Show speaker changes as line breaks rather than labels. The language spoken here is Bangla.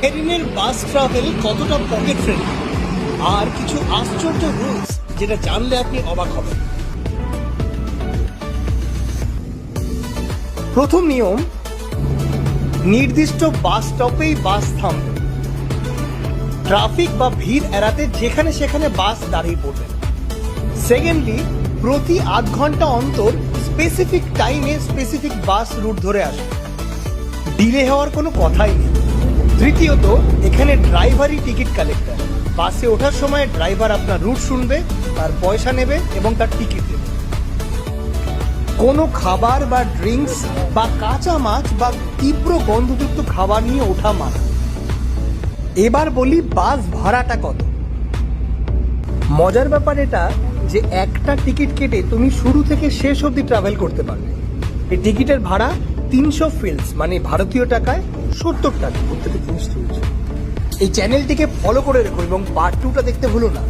এরিনের বাস ট্রাভেল কতটা পকেট ফ্রেন্ডলি আর কিছু আশ্চর্য রুলস যেটা জানলে আপনি অবাক হবেন। প্রথম নিয়ম, নির্দিষ্ট বাস স্টপেই বাস থামবে। ট্রাফিক বা ভিড় এড়াতে যেখানে সেখানে বাস দাঁড়িয়ে পড়বে। সেকেন্ডলি, প্রতি আধ ঘন্টা অন্তর স্পেসিফিক টাইমে স্পেসিফিক বাস রুট ধরে আসবে। ডিলে হওয়ার কোনো কথাই নেই। তৃতীয়ত, এখানে ড্রাইভারই টিকিট কালেক্টর। বাসে ওঠার সময় ড্রাইভার আপনার রুট শুনবে, তার পয়সা নেবে এবং তার টিকিট দেবে। কোনো খাবার বা ড্রিঙ্কস বা কাঁচা মাছ বা তীব্র গন্ধযুক্ত খাবার নিয়ে ওঠা মানা। এবার বলি বাস ভাড়াটা কত। মজার ব্যাপার এটা যে একটা টিকিট কেটে তুমি শুরু থেকে শেষ অবধি ট্রাভেল করতে পারবে। এই টিকিটের ভাড়া 300 ফিলস, মানে ভারতীয় টাকায় 70 টাকা। এই চ্যানেলটিকে ফলো করে রেখো এবং পার্ট 2টা দেখতে ভুলো না।